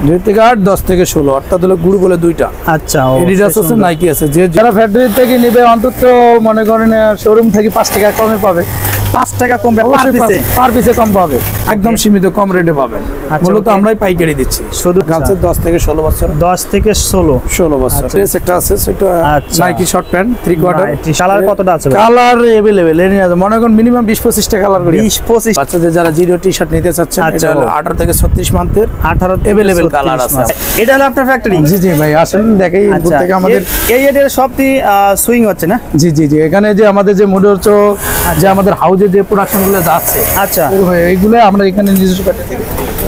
2 থেকে 8, 10 থেকে 16, অর্থাৎ হলো গ্রুপ হলো দুইটা। আচ্ছা, এডিডাস আছে, নাইকি আছে। যে যারা ফ্যাক্টরি থেকে নেবে অন্তত মনে করেন শোরুম থেকে 5 টাকা কমে পাবে। 5 টাকা কম পার পিসে কম পাবে, একদম সীমিত কম রেটে পাবেন। মূলত আমরাই পাইকারি দিচ্ছি শুধু গাছের 10 থেকে 16 বছর। 10 থেকে 16 বছর। একটা আছে সেটা Nike short pant 3 quarter. Colour কতটা আছে? কালার अवेलेबल এনে আছে মনে করেন মিনিমাম 20-25 টা কালার করি। 20-25 বাচ্চাদের যারা জিরো টি-শার্ট নিতে চাচ্ছেন, এটা হলো 18 থেকে 36 মান্থের 18 अवेलेबल কালার আছে। এটা হলো আপনার ফ্যাক্টরি? জি জি ভাই, আসেন দেখাই। ইনপুট থেকে আমাদের এই এর সবটি সুইং হচ্ছে না? জি জি জি, এখানে যে আমাদের যে মনে হচ্ছে যে আমাদের হাউজে যে প্রোডাকশন গুলো যাচ্ছে, আচ্ছা, এইগুলো আমরা এখানে নিজস্ব ফ্যাক্টরি থেকে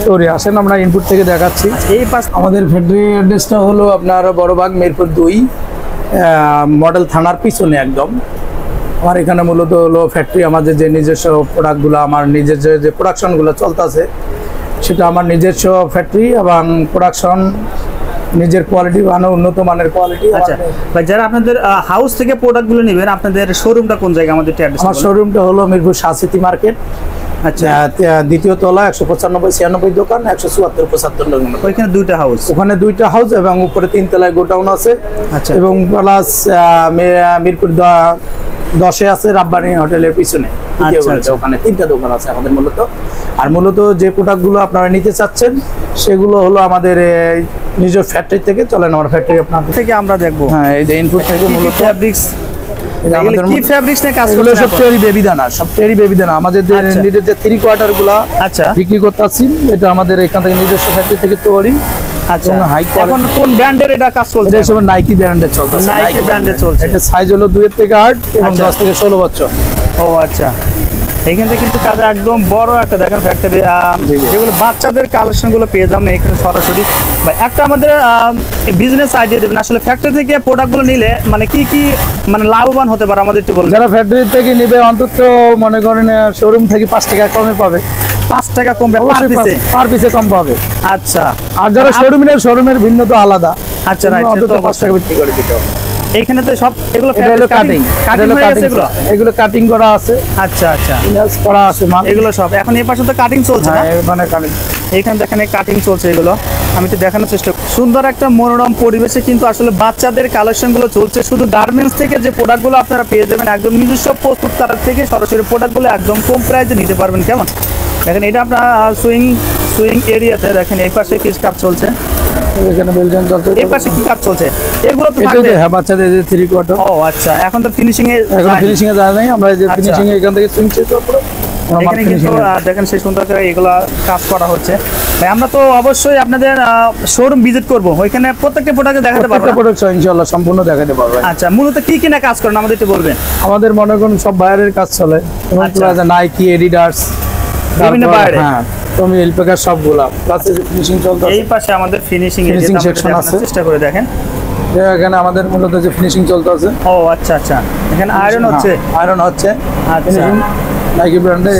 তৈরি। আসেন আমরা ইনপুট থেকে দেখাচ্ছি। এই পাশ আমাদের ফ্যাক্টরি অ্যাড্রেসটা হলো আপনার বড়বাগ মিরপুর 2 মডেল থানার পিছনে একদম। আমার এখানে মূলত হলো ফ্যাক্টরি, আমাদের যে নিজস্ব প্রোডাক্টগুলো, আমার নিজের যে প্রোডাকশনগুলো চলতেছে সেটা আমার নিজস্ব ফ্যাক্টরি এবং প্রোডাকশন নিজের কোয়ালিটি মানে উন্নত মানের কোয়ালিটি। আচ্ছা ভাই, যারা আপনাদের হাউস থেকে প্রোডাক্টগুলো নেবেন, আপনাদের শোরুমটা কোন জায়গায়? আমাদের অ্যাড্রেস। আমার শোরুমটা হলো মিরপুর শাহসিটি মার্কেট। আচ্ছা, দ্বিতীয় তলা 195-96 দোকান, 174-75 দোকান। ওইখানে দুইটা হাউস? ওখানে দুইটা হাউস এবং উপরে 3 তলায় গোডাউন আছে। আচ্ছা, এবং প্লাস মিরপুর 10-এ আছে রাব্বানি হোটেলের পিছনে। আচ্ছা, ওখানে 3টা দোকান আছে আমাদের মূলত। আর মূলত যে প্রোডাক্টগুলো আপনারা নিতে চাচ্ছেন সেগুলো হলো আমাদের নিজের ফ্যাক্টরি থেকে। চলেন আমার ফ্যাক্টরি আপনাদের থেকে আমরা দেখবো। হ্যাঁ, এই যে ইনপুট থেকে মূলত ফ্যাব্রিক্স, কি ফ্যাব্রিক্স নিয়ে কাজ এগুলো করছেন? সবচেয়ে বেবি দানা, সবচেয়ে বেবি দানা। আমাদের যে নিজের যে 3 কোয়ার্টার গুলা আচ্ছা বিক্রি করতেছি, এটা আমাদের এখান থেকে নিজস্ব ফ্যাক্টরি থেকে তৈরি। আচ্ছা, হাই এখন কোন ব্র্যান্ডের এটা কাজ চলছে? এটা সব নাইকি ব্র্যান্ডের চলছে। নাইকি ব্র্যান্ডের চলছে। এটা সাইজ হলো 2 থেকে 8 এবং 10 থেকে 16 বছর। ও আচ্ছা, এখানে কিন্তু তাদের একদম বড় একটা দেখেন ফ্যাক্টরি, যেগুলো বাচ্চাদের কালেকশন গুলো পেয়ে যাবেন এখানে সরাসরি। ভাই একটা আমাদের বিজনেস আইডিয়া দেবেন, আসলে ফ্যাক্টরি থেকে প্রোডাক্ট গুলো নিলে মানে কি কি মানে লাভবান হতে পারে আমাদের একটু বলুন। যারা ফ্যাক্টরি থেকে নেবে অন্তত মনে করেন শোরুম থেকে 5 টাকা কমে পাবে। 5 টাকা কম পার পিসে কম পাবে। আচ্ছা, আর যারা শোরুমের ভিন্ন তো আলাদা। আচ্ছা রাইট, অন্তত 5 টাকা বিক্রি করে দিতে হবে। এইখানে তো সব এগুলো কাটিং এগুলো কাটিং করা আছে। আচ্ছা আচ্ছা, ইনাস করা আছে মাল। এগুলো সব এখন এই পাশে তো কাটিং চলছে না? মানে কাটিং, এইখানে দেখেন কাটিং চলছে। এগুলো আমি তো দেখানোর চেষ্টা করি। সুন্দর একটা মনোরম পরিবেশে কিন্তু আসলে বাচ্চাদের কালেকশন গুলো চলছে। শুধু গার্মেন্টস থেকে যে প্রোডাক্ট গুলো আপনারা পেয়ে যাবেন, একদম নিজস্ব প্রস্তুতকারক থেকে সরাসরি প্রোডাক্ট গুলো একদম কম প্রাইসে নিতে পারবেন। কেমন দেখেন, এটা আপনার সুইং এরিয়াতে দেখেন এই পাশে কি কাজ চলছে, এখানে বেলজিয়াম চলছে। এই পাশে কি কাজ চলছে? এগুলো তো হ্যাঁ, বাচ্চাদের যে 3 কোয়ার্টার। ও আচ্ছা, এখন তো ফিনিশিং এ যায় নাই। আমরা যে ফিনিশিং এ এখান থেকে সুইং শেষ করে এখানে কিন্তু দেখেন সেই সুন্দর করে এগুলা কাজ করা হচ্ছে। ভাই আমরা তো অবশ্যই আপনাদের শোরুম ভিজিট করব, ওইখানে প্রত্যেকটা প্রোডাক্ট দেখাতে পারবো। প্রত্যেকটা প্রোডাক্ট ইনশাআল্লাহ সম্পূর্ণ দেখাতে পারবো। আচ্ছা, মূলত কি না কাজ করেন আমাদের একটু বলবেন? আমাদের মনে করুন সব বাইরের কাজ চলে, নাইকি, এডিডাস, বিভিন্ন বাইরে। হ্যাঁ, তুমি এলপেকার সবগুলা প্লাস ফিনিশিং চলছে। এই পাশে আমাদের ফিনিশিং সেকশন আছে, চেষ্টা করে দেখেন। এখানে আমাদের মূলত যে ফিনিশিং চলতেছে। ও আচ্ছা আচ্ছা, এখানে আয়রন হচ্ছে। আচ্ছা, নাইকি ব্র্যান্ডের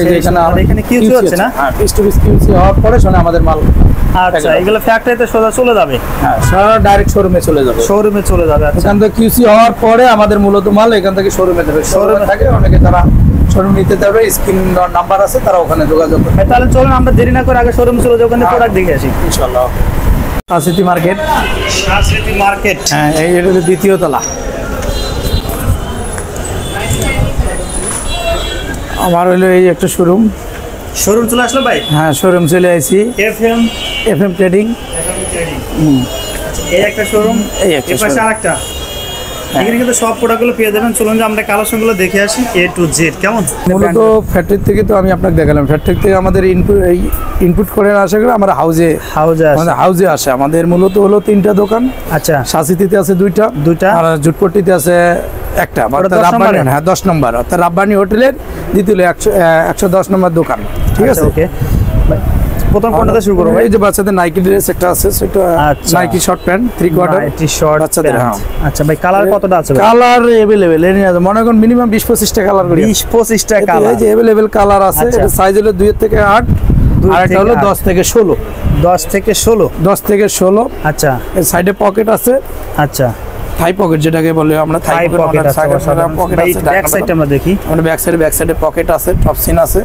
এখানে কিউসি হচ্ছে না? হ্যাঁ, পিস টু পিস কিউসি হওয়ার পরে আমাদের মাল। আচ্ছা, এগুলো ফ্যাক্টরিতে সোজা চলে যাবে? হ্যাঁ, সারা ডাইরেক্ট শোরুমে চলে যাবে। শোরুমে চলে যাবে। আচ্ছা, এখান থেকে কিউসি হওয়ার পরে আমাদের মূলত মাল এখান থেকে শোরুমে যাবে। শোরুমে থাকে অনেকে, তারা শোরুম নিতে যাবে, স্ক্রিন নাম্বার আছে, তারা ওখানে যোগাযোগ করবে। তাহলে চলুন আমরা দেরি না করে আগে শোরুমে চলে যাই, ওখানে প্রোডাক্ট দেখে আসি ইনশাআল্লাহ। শাহসিটি মার্কেট। হ্যাঁ, এটা হলো 2য় তলা। আমার হলো এই একটা শোরুম চলে আসলো ভাই। হ্যাঁ, শোরুম চলে আসি। FM trading. এই একটা শোরুম, এই একটা পাশে আরেকটা। এখানে কিন্তু সব প্রোডাক্টগুলো পেয়ে যাবেন। চলুন যে আমরা কালেকশনগুলো দেখে আসি A to Z। কেমন মূলত ফ্যাক্টরি থেকে তো আমি আপনাকে দেখালাম, ফ্যাক্টরি থেকে আমাদের ইনপুট করে আসে আমরা হাউজে আসে। আমাদের মূলত হলো 3টা দোকান। আচ্ছা, শাহসিটিতে আছে 2টা আর জুটপট্টিতে আছে একটা। হ্যাঁ, 10 নম্বর, অর্থাৎ রাব্বানি হোটেলের দ্বিতীয় 110 নম্বর দোকান। ঠিক আছে, ওকে। প্রথম কোনটা শুরু করব? এই যে বাচ্চাদের নাইকি ড্রেস একটা আছে, সেটা নাইকি শর্ট প্যান্ট 3 কোয়ার্টার বাচ্চাদের। হ্যাঁ, আচ্ছা ভাই, কালার কতটা আছে? কালার अवेलेबल এনে আছে মনে করেন মিনিমাম 20-25 টা কালার করি। 20-25 টা কালার এই যে अवेलेबल কালার আছে। এটা সাইজ হলো 2 থেকে 8 আর এটা হলো 10 থেকে 16। 10 থেকে 16। আচ্ছা, এর সাইডে পকেট আছে। আচ্ছা, থাই পকেট যেটাকে বলে আমরা, থাই পকেট আছে। ব্যাক সাইডে আমরা দেখি, মানে ব্যাক সাইডে পকেট আছে, টপ সিন আছে।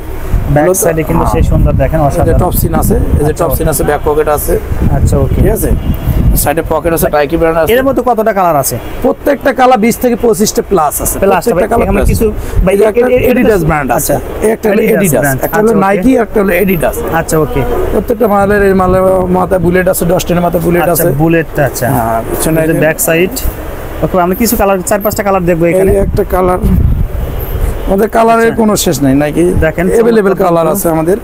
ব্যাক সাইডে কিন্তু সেই সুন্দর দেখেন অসাধারণ। টপ সিন আছে, এই যে টপ সিন আছে, ব্যাক পকেট আছে। আচ্ছা ওকে, ঠিক আছে, সাইডে পকেট আছে, টাইকি ব্র্যান্ড আছে। এর মধ্যে কতটা কালার আছে? প্রত্যেকটা কালার 20 থেকে 25টা প্লাস আছে। প্লাস প্রত্যেকটা কালার আমরা কিছু ভাই এডিডাস ব্র্যান্ড আছে। একটা হলো এডিডাস, একটা হলো নাইকি, একটা হলো এডিডাস। আচ্ছা ওকে, প্রত্যেকটা মালের এই মালের মাথায় বুলেট আছে, ডস্টের মাথায় বুলেট আছে। বুলেট, আচ্ছা হ্যাঁ, পিছনে ব্যাক সাইড। ওকে, আমরা কিছু কালার 4-5টা কালার দেখবো এখানে। এই একটা কালার, আমাদের কালারের কোনো শেষ নাই, নাকি দেখেন अवेलेबल কালার আছে আমাদের।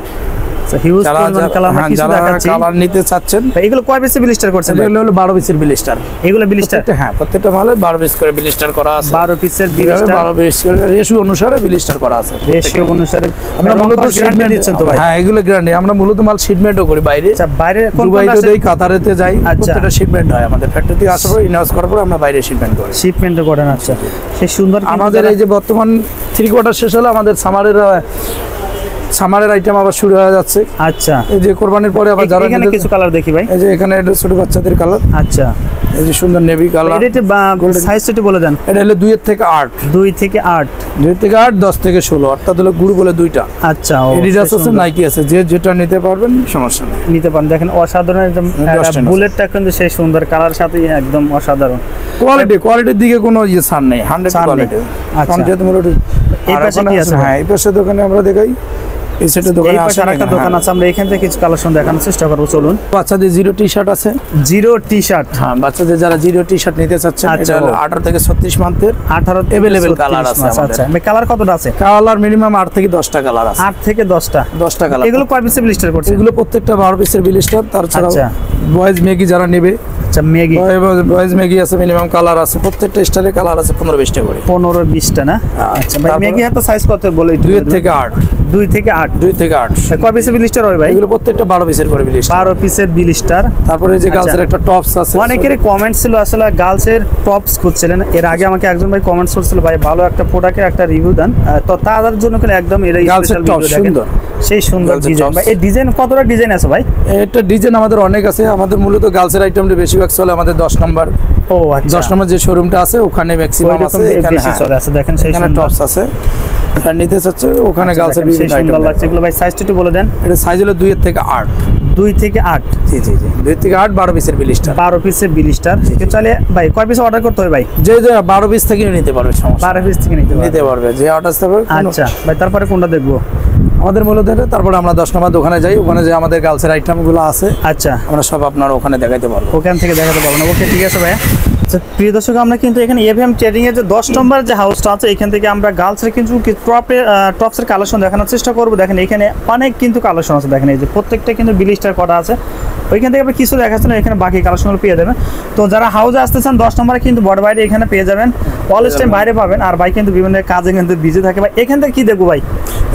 হিউজ পরিমাণ কালার আমরা কিছু দেখাচ্ছি। কালার নিতে চাচ্ছেন, এগুলো কয় পিসে ব্লিস্টার করছেন? এগুলো হলো 12 পিসের ব্লিস্টার। এগুলো ব্লিস্টার? হ্যাঁ, প্রত্যেকটা মালে 12 পিস করে ব্লিস্টার করা আছে। 12 পিসের ব্লিস্টার, 12 পিস করে রেশিও অনুসারে ব্লিস্টার করা আছে। রেশিও অনুসারে আমরা মূলত গ্যারান্টি দিচ্ছেন তো ভাই? হ্যাঁ, এগুলো গ্যারান্টি। আমরা মূলত মাল শিপমেন্টও করি বাইরে। আচ্ছা, বাইরে কোন দুবাইতে কোন দেই, কাতারেতে যাই। আচ্ছা, প্রত্যেকটা শিপমেন্ট হয় আমাদের ফ্যাক্টরি থেকে আসার পর ইনভয়েস করার পর আমরা বাইরে শিপমেন্ট করি। শিপমেন্টও করেন? আচ্ছা, সেই সুন্দর। আমাদের এই যে বর্তমান 3 কোয়ার্টার শেষ হলো, আমাদের সামারের আইটেম আবার শুরু হয়ে যাচ্ছে। আচ্ছা, এই যে কোরবানির পরে আবার যারা এখানে কিছু কালার দেখি ভাই। এই যে এখানে এটা ছোট বাচ্চাদের কালার। আচ্ছা, এই যে সুন্দর নেভি কালার। এটা সাইজটা বলে দেন। এটা হলো 2 এর থেকে 8, 2 থেকে 8, 2 থেকে 8, 10 থেকে 16, অর্থাৎ হলো গ্রুপ বলে দুইটা। আচ্ছা, এডিডাস আছে, নাইকি আছে, যে যেটা নিতে পারবেন সমস্যা নেই, নিতে পারেন। দেখেন অসাধারণ, একদম বুলেটটা কিন্তু সেই সুন্দর কালার সাথে একদম অসাধারণ। কোয়ালিটির দিকে কোনো ছাড় নেই, 100 কোয়ালিটি। আচ্ছা, এই পাশে কি আছে? হ্যাঁ, এই পাশে দোকানে আমরা দেখাই। এই সেটের দোকানে আরেকটা দোকান আছে, আমরা এখান থেকে কিছু কালেকশন দেখানোর চেষ্টা করবো, চলুন। বাচ্চাদের জিরো টি শার্ট আছে। Zero T shirt? হ্যাঁ, বাচ্চাদের যারা জিরো টি শার্ট নিতে চাচ্ছেন, এটা হলো 18 থেকে 36 মান্থের। 18 अवेलेबल কালার আছে আমাদের। আচ্ছা, কালার কতটা আছে? কালার মিনিমাম 8 থেকে 10টা কালার আছে। 8 থেকে 10টা কালার। এগুলো কয় পিসে ব্লিস্টার করছে? এগুলো প্রত্যেকটা 12 পিসের ব্লিস্টার। তাছাড়া বয়েজ মেগি যারা নেবে, আচ্ছা মেগি, বয়েজ মেগি আছে, মিনিমাম কালার আছে। প্রত্যেকটা স্টাইলে কালার আছে 15-20টা করে। 15-20টা না? আচ্ছা ভাই, মেগি হাতে সাইজ কত বলে? 2 থেকে 8। 2 থেকে 8? 2 থেকে 8। কয় পিসের ব্লিস্টার হয় ভাই? এগুলো প্রত্যেকটা 12 পিসের করে ব্লিস্টার। 12 পিসের ব্লিস্টার। তারপরে যে গার্লসের একটা টপস আছে। অনেকেরই কমেন্টস ছিল আসলে গার্লসের টপস খুঁজছিলেন। এর আগে আমাকে একজন ভাই কমেন্টস করছিল, ভাই ভালো একটা প্রোডাক্টের একটা রিভিউ দেন। তো তাদের জন্য কিন্তু একদম এর স্পেশাল ভিডিও দেখেন। সেই সুন্দর ডিজাইন ভাই। এই ডিজাইন কতটা ডিজাইন আছে ভাই? এটা ডিজাইন আমাদের অনেক আছে। আমাদের মূলত গার্লসের আইটেমটা বেশিরভাগ চলে আমাদের 10 নম্বর। ও আচ্ছা, 10 নম্বর যে শোরুমটা আছে ওখানে ম্যাক্সিমাম আছে। এখানে বেশি চলে আছে। দেখেন সেই সুন্দর টপস আছে, আর নিতে চাচ্ছে ওখানে গার্লসের বিভিন্ন আইটেম লাগছে। এগুলো ভাই সাইজটা একটু বলে দেন। এটা সাইজ হলো 2 এর থেকে 8। 2 থেকে 8? জি জি জি, 2 থেকে 8, 12 পিসের ব্লিস্টার। 12 পিসের ব্লিস্টার। তাহলে ভাই কয় পিস অর্ডার করতে হবে ভাই? যে 12 পিস থেকে নিতে পারবে, সমস্যা 12 পিস থেকে নিতে পারবে যে অর্ডার থাকবে। আচ্ছা ভাই, তারপরে কোনটা দেখবো? আমাদের মূলত তারপরে আমরা 10 নম্বর দোকানে যাই, ওখানে যে আমাদের গার্লসের আইটেমগুলো আছে, আচ্ছা আমরা সব আপনার ওখানে দেখাইতে পারবো। ওখান থেকে দেখাতে পারবো না? ওকে, ঠিক আছে ভাই। আচ্ছা প্রিয় দর্শক, আমরা কিন্তু এখানে এভিএম ট্রেডিং এর যে 10 নম্বর যে হাউসটা আছে, এখান থেকে আমরা গার্লসের কিন্তু টপসের কালেকশন দেখানোর চেষ্টা করবো। দেখেন এখানে অনেক কিন্তু কালেকশন আছে। দেখেন এই যে প্রত্যেকটা কিন্তু ব্লিস্টার করা আছে। ওইখান থেকে আপনি কিছু দেখাচ্ছেন, এখানে বাকি কালেকশনগুলো পেয়ে যাবেন। তো যারা হাউসে আসতেছেন 10 নম্বরে কিন্তু বড় বাইরে এখানে পেয়ে যাবেন, অলওয়েজ টাইম বাইরে পাবেন। আর ভাই কিন্তু বিভিন্ন কাজে কিন্তু বিজি থাকে। ভাই এখান থেকে কি দেখবো ভাই?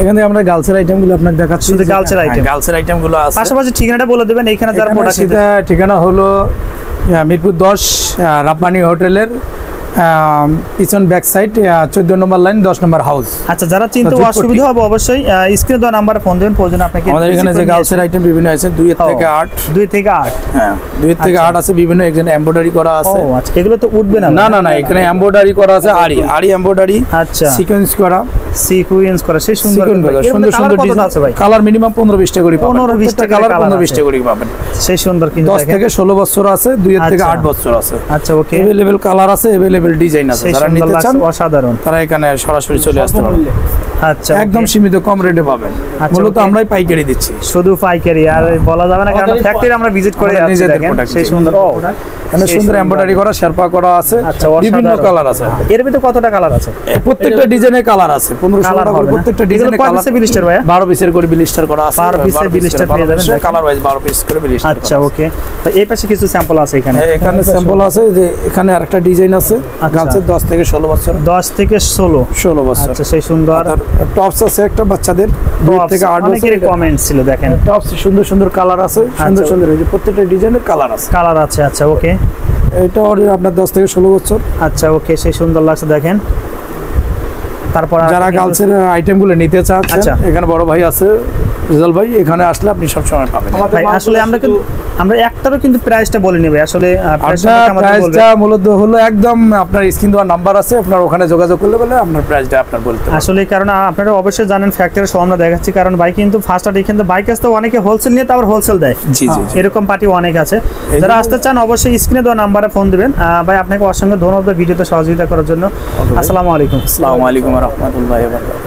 এখান থেকে আমরা গার্লসের আইটেমগুলো আপনাকে দেখাচ্ছি। গার্লসের আইটেম, গার্লসের আইটেমগুলো আছে। পাশাপাশি ঠিকানাটা বলে দেবেন এখানে যারা প্রোডাক্ট। ঠিকানা হলো মিরপুর 10 রাব্বানি হোটেলের পিছন ব্যাক সাইড 14 নম্বর লাইন 10 নম্বর হাউস। আচ্ছা, যারা চিনতে অসুবিধা হবে অবশ্যই স্ক্রিনে দেওয়া নাম্বারে ফোন দেবেন, প্রয়োজন আপনাকে। আমাদের এখানে যে গার্লসের আইটেম বিভিন্ন আছে 2 থেকে 8। 2 থেকে 8? হ্যাঁ, 2 থেকে 8 আছে। বিভিন্ন এখানে এমব্রয়ডারি করা আছে। ও আচ্ছা, এগুলো তো উঠবে না? না না না, এখানে এমব্রয়ডারি করা আছে, আরি এমব্রয়ডারি। আচ্ছা, সিকোয়েন্স করা, সেই সুন্দর সুন্দর সুন্দর ডিজাইন আছে ভাই। কালার মিনিমাম 15-20টা করে পাবেন। 15-20টা কালার 15-20টা করে পাবেন। সেই সুন্দর কিন্তু 10 থেকে 16 বছর আছে, 2 থেকে 8 বছর আছে। আচ্ছা ওকে, अवेलेबल কালার আছে, अवेलेबल ডিজাইন আছে। যারা নিতে চান অসাধারণ, তারা এখানে সরাসরি চলে আসতে পারেন। আচ্ছা, একদম সীমিত কম রেটে পাবেন। মূলত আমরাই পাইকারি দিচ্ছি, শুধু পাইকারি। আর বলা যাবে না, কারণ ফ্যাক্টরি আমরা ভিজিট করে আসছি। দেখেন সেই সুন্দর, এখানে সুন্দর এমব্রয়ডারি করা, শেরপা করা আছে। বিভিন্ন কালার আছে। এর ভিতরে কতটা কালার আছে? প্রত্যেকটা ডিজাইনের কালার আছে। 1500 টাকা করে প্রত্যেকটা ডিজাইনের কালার। 12 পিসের করে ব্লিস্টার করা আছে। 12 পিসের ব্লিস্টার পেয়ে যাবেন, কালার ওয়াইজ 12 পিস করে ব্লিস্টার। আচ্ছা ওকে, তো এই পাশে কিছু স্যাম্পল আছে এখানে। এখানে স্যাম্পল আছে, যে এখানে আরেকটা ডিজাইন আছে। গার্লসের 10 থেকে 16 বছর। 10 থেকে 16 বছর। আচ্ছা, সেই সুন্দর টপস আছে একটা বাচ্চাদের 2 থেকে 8 বছর। অনেকেরই কমেন্ট ছিল। দেখেন টপস সুন্দর সুন্দর কালার আছে, সুন্দর সুন্দর, এই যে প্রত্যেকটা ডিজাইনের কালার আছে। কালার আছে। আচ্ছা ওকে, এটা আপনার 10 থেকে 16 বছর। আচ্ছা ওকে, সেই সুন্দর লাগছে। দেখেন তারপর যারা গার্লসের আইটেমগুলো নিতে চাচ্ছেন, এখানে বড় ভাই আছে, রেজাল ভাই এখানে আসলে আপনি সবসময় পাবেন। ভাই আসলে আমরা একটারও কিন্তু প্রাইসটা বলে নেবে আসলে প্রাইসটা মূলত হলো একদম আপনার স্ক্রিন দেওয়ার নাম্বার আছে, আপনার ওখানে যোগাযোগ করলে বলে আপনার প্রাইসটা আপনার বলতে পারবেন। আসলে কারণ আপনারা অবশ্যই জানেন ফ্যাক্টরি সহ আমরা দেখাচ্ছি, কারণ ভাই কিন্তু ফার্স্ট আর্ট এখানে বাইক আসতে অনেকে হোলসেল নিয়ে তারপর হোলসেল দেয়। জি জি এরকম পার্টি অনেক আছে। যারা আসতে চান অবশ্যই স্ক্রিনে দেওয়া নাম্বারে ফোন দিবেন। ভাই আপনাকে অসংখ্য ধন্যবাদ ভিডিওতে সহযোগিতা করার জন্য। আসসালামু আলাইকুম। আসসালামু আলাইকুম ওয়া রাহমাতুল্লাহি ওয়া বারাকাতুহু।